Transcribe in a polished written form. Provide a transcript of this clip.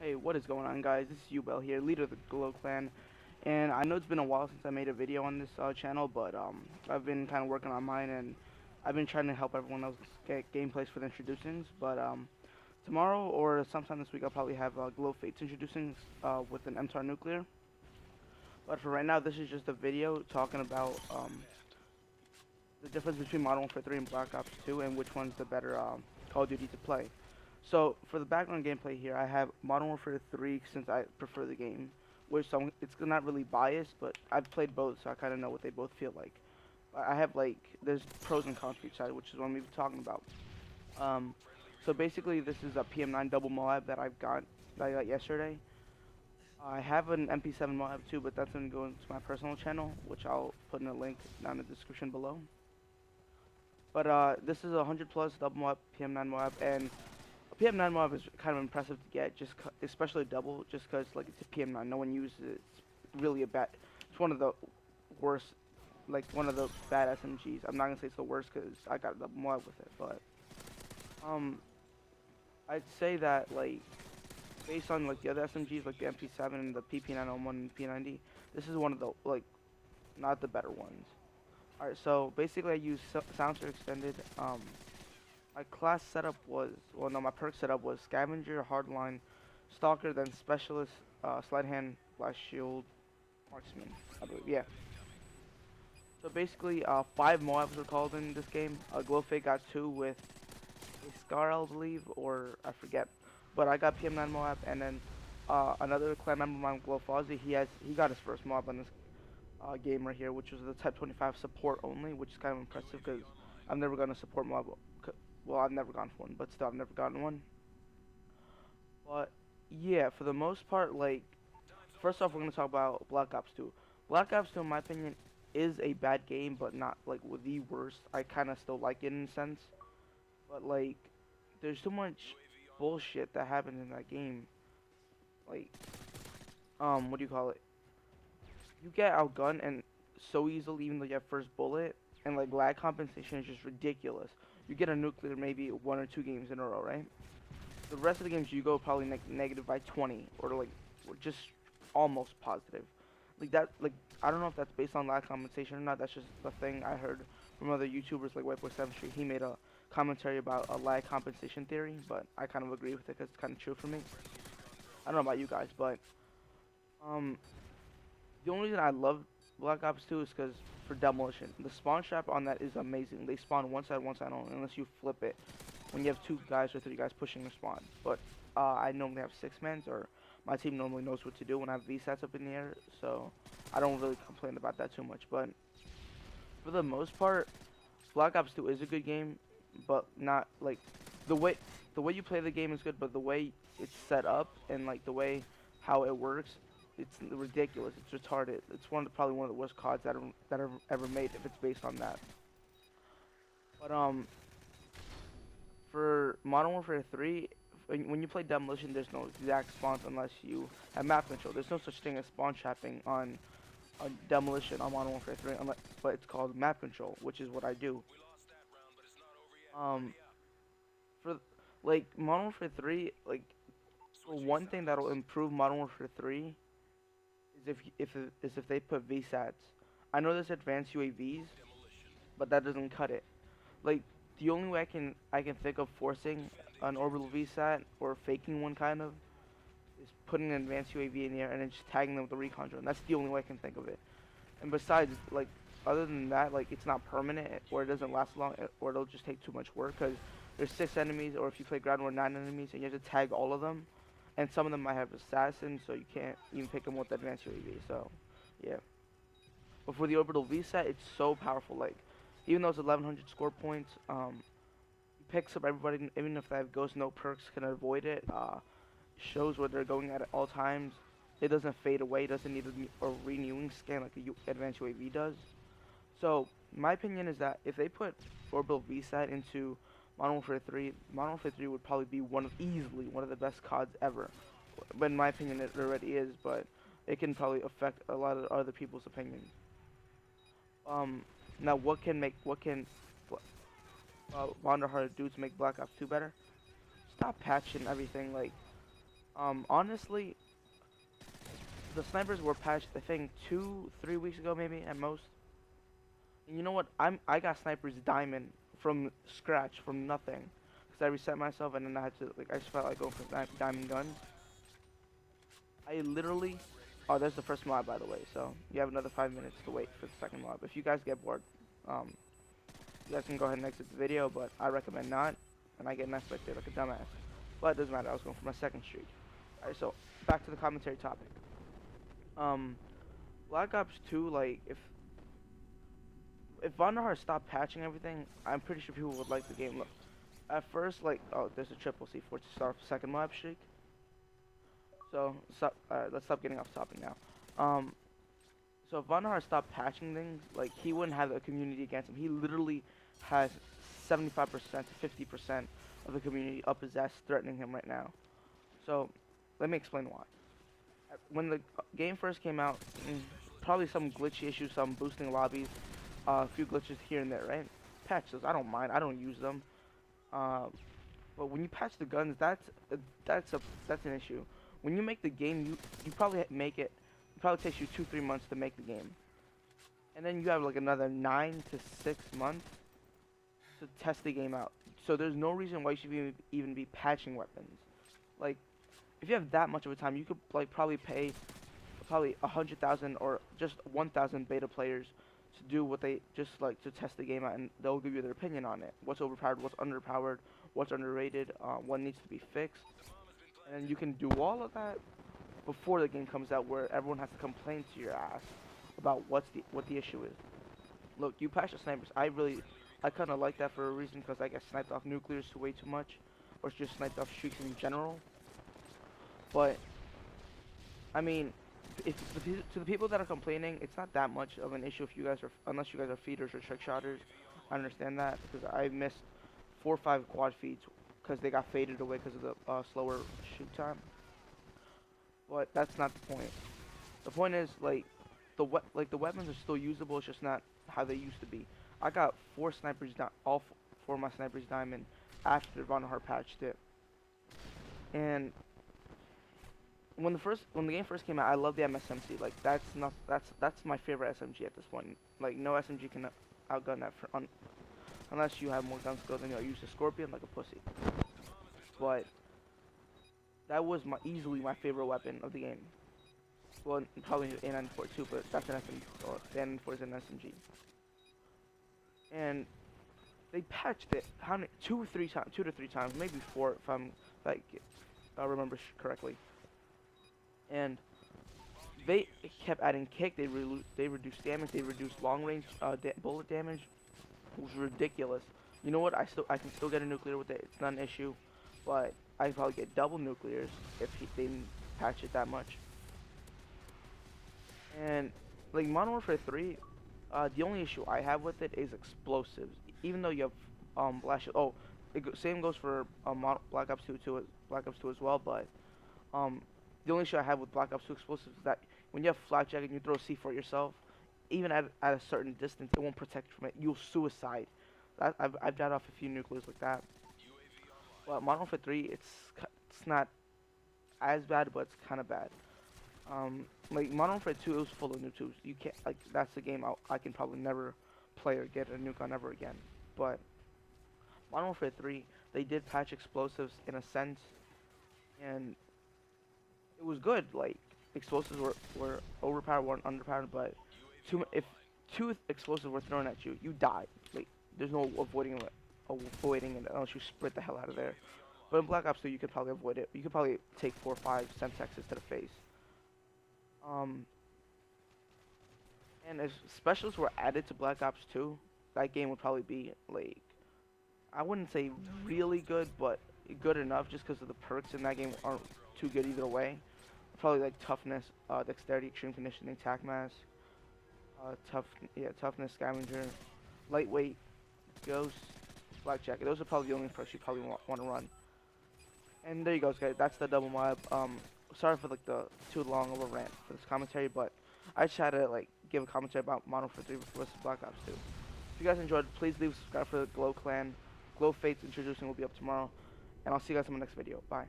Hey, what is going on, guys? This is Ubel here, leader of the Glow Clan, and I know it's been a while since I made a video on this channel, but I've been kind of working on mine, and I've been trying to help everyone else get gameplays for the introducings. But tomorrow or sometime this week, I'll probably have Glow Fates introducings with an MTAR nuclear. But for right now, this is just a video talking about the difference between Modern Warfare 3 and Black Ops 2, and which one's the better Call of Duty to play. So for the background gameplay here, I have Modern Warfare 3 since I prefer the game, which it's not really biased, but I've played both, so I kind of know what they both feel like. I have there's pros and cons for each side, which is what we've been talking about. Um, so basically, this is a PM-9 double MOAB that I got yesterday. I have an MP7 MOAB too, but that's gonna go into my personal channel, which I'll put in a link down in the description below. But this is a 100 plus double MOAB PM9 MOAB, and PM9 MOAB is kind of impressive to get, especially double, just because like it's a PM9. No one uses it. It's really a bad. It's one of the worst, like one of the bad SMGs. I'm not gonna say it's the worst because I got a double MOAB with it, but I'd say that like based on like the other SMGs like the MP7 and the PP901 and P90, this is one of the like not the better ones. Alright, so basically I use Silencer Extended. My class setup was, well no, my perk setup was Scavenger, Hardline, Stalker, then Specialist, Slide Hand, Blast Shield, Marksman, I believe, yeah. So basically, 5 Moabs were called in this game. Glowfake got 2 with a Scar, I believe, or I forget. But I got PM9 Moab, and then another clan member of mine, Glowfozzy, he got his first Moab on this game right here, which was the Type 25 support only, which is kind of impressive because I've never gotten a support Moab. Well, I've never gone for one, but still, I've never gotten one. But yeah, for the most part, like, first off, we're gonna talk about Black Ops 2. Black Ops 2, in my opinion, is a bad game, but not like the worst. I kind of still like it in a sense, but like, there's too much bullshit that happens in that game. Like, what do you call it? You get outgunned and so easily, even though you have first bullet, and like lag compensation is just ridiculous. You get a nuclear maybe 1 or 2 games in a row, right? The rest of the games you go probably negative by 20 or just almost positive. Like that, like I don't know if that's based on lag compensation or not. That's just the thing I heard from other YouTubers like Whiteboy 7 Street. He made a commentary about a lag compensation theory, but I kind of agree with it because it's kind of true for me. I don't know about you guys, but um, the only reason I love Black Ops 2 is because for demolition. The spawn trap on that is amazing. They spawn one side only, unless you flip it when you have 2 guys or 3 guys pushing the spawn. But I normally have 6 mans, or my team normally knows what to do when I have VSATs up in the air, so I don't really complain about that too much. But for the most part, Black Ops 2 is a good game, but not like the way you play the game is good, but the way it's set up and like the way how it works, it's ridiculous. It's retarded. It's probably one of the worst CODs that are ever made if it's based on that. But for Modern Warfare 3, when you play Demolition, there's no exact spawns unless you have map control. There's no such thing as spawn trapping on Demolition on Modern Warfare 3, but it's called map control, which is what I do. Um, for like Modern Warfare 3, like for one thing that'll improve Modern Warfare 3 is if they put VSATs. I know there's advanced UAVs, but that doesn't cut it. Like the only way I can think of forcing an orbital VSAT or faking one kind of is putting an advanced UAV in the air and then just tagging them with a recon drone. That's the only way I can think of it. And besides, like other than that, like it's not permanent or it doesn't last long or it'll just take too much work because there's 6 enemies, or if you play ground war 9 enemies and you have to tag all of them, and some of them might have assassins, so you can't even pick them with the advanced UAV. So yeah. But for the orbital VSAT, it's so powerful. Like even though it's 1100 score points, it picks up everybody, even if they have ghost no perks can avoid it. Shows where they're going at all times. It doesn't fade away. It doesn't need a renewing scan like the advanced UAV does. So my opinion is that if they put orbital VSAT into Modern Warfare 3, Modern Warfare 3 would probably be easily one of the best CODs ever. But in my opinion, it already is. But it can probably affect a lot of other people's opinions. Now what can Wanderhard do to make Black Ops 2 better? Stop patching everything. Like Honestly, the snipers were patched, I think 2-3 weeks ago, maybe at most. And you know what? I got snipers diamond from scratch, from nothing, because I reset myself and then I had to like I just felt like going for diamond guns. I literally, oh, there's the first mod by the way, so you have another 5 minutes to wait for the second mod. If you guys get bored, um, you guys can go ahead and exit the video, but I recommend not, and I get knifed right there like a dumbass. But it doesn't matter. I was going for my second streak. All right, so back to the commentary topic. Um, Black Ops 2, like if Vonderhaar stopped patching everything, I'm pretty sure people would like the game. Look, at first, like, oh, there's a triple C4 to start off second MOAB streak. So, let's stop getting off topic now. So if Vonderhaar stopped patching things, like, he wouldn't have a community against him. He literally has 75% to 50% of the community up his ass threatening him right now. So, let me explain why. When the game first came out, probably some glitchy issues, some boosting lobbies, a few glitches here and there, right? Patch those. I don't mind. I don't use them. But when you patch the guns, that's an issue. When you make the game, you probably make it. It probably takes you 2-3 months to make the game, and then you have like another 9 to 6 months to test the game out. So there's no reason why you should even be patching weapons. Like, if you have that much of a time, you could like probably pay 100,000 or just 1,000 beta players to do what they just like to test the game out, and they'll give you their opinion on it. What's overpowered, what's underpowered, what's underrated, what needs to be fixed, and you can do all of that before the game comes out, where everyone has to complain to your ass about what the issue is. Look, you patch the snipers. I kind of like that for a reason, because I get sniped off nuclears way too much, or just sniped off streaks in general. But I mean, to the people that are complaining, it's not that much of an issue if you guys are, unless you guys are feeders or trick shotters. I understand that, because I missed 4 or 5 quad feeds because they got faded away because of the slower shoot time. But that's not the point. The point is, like, the weapons are still usable. It's just not how they used to be. I got 4 snipers down, all 4 of my snipers diamond after Vonderhaar patched it. And when the game first came out, I loved the MSMC. Like, that's my favorite SMG at this point. Like, no SMG can outgun that unless you have more gun skills and you'll use the Scorpion like a pussy. But that was easily my favorite weapon of the game. Well, probably A94 too, but that's an SMG. Or the A94 is an SMG. And they patched it 2 to 3 times, maybe 4 if I'm like I remember correctly. And they kept adding kick. They reduced damage. They reduced long range bullet damage. It was ridiculous. You know what? I can still get a nuclear with it. It's not an issue, but I probably get double nuclears if they didn't patch it that much. And like Modern Warfare 3, the only issue I have with it is explosives. Even though you have blast. Oh, same goes for Black Ops 2 as well. But the only issue I have with Black Ops 2 explosives is that when you have flakjack and you throw a C4 yourself, even at a certain distance, it won't protect you from it. You'll suicide. I've died off a few nuclears like that. Well, Modern Warfare 3, it's not as bad, but it's kind of bad. Like Modern Warfare 2, it was full of noob tubes. You can't, like, that's the game I can probably never play or get a nuke on ever again. But Modern Warfare 3, they did patch explosives in a sense, and it was good. Like, explosives were overpowered, weren't underpowered, but if 2 explosives were thrown at you, you died. Like, there's no avoiding it unless you sprint the hell out of there. But in Black Ops 2, you could probably avoid it. You could probably take 4 or 5 Semtexes to the face. And if specialists were added to Black Ops 2, that game would probably be, like, I wouldn't say really good, but good enough, just because of the perks in that game aren't too good either way. Probably like toughness, dexterity, extreme conditioning, tac mask, toughness, scavenger, lightweight, ghost, black jacket. Those are probably the only perks you probably want to run. And there you go, guys. That's the double MOAB. Sorry for like the too long of a rant for this commentary, but I just had to like give a commentary about Modern Warfare 3 versus Black Ops 2. If you guys enjoyed, please leave a subscribe for the Glow Clan. Glow Fates introducing will be up tomorrow, and I'll see you guys in my next video. Bye.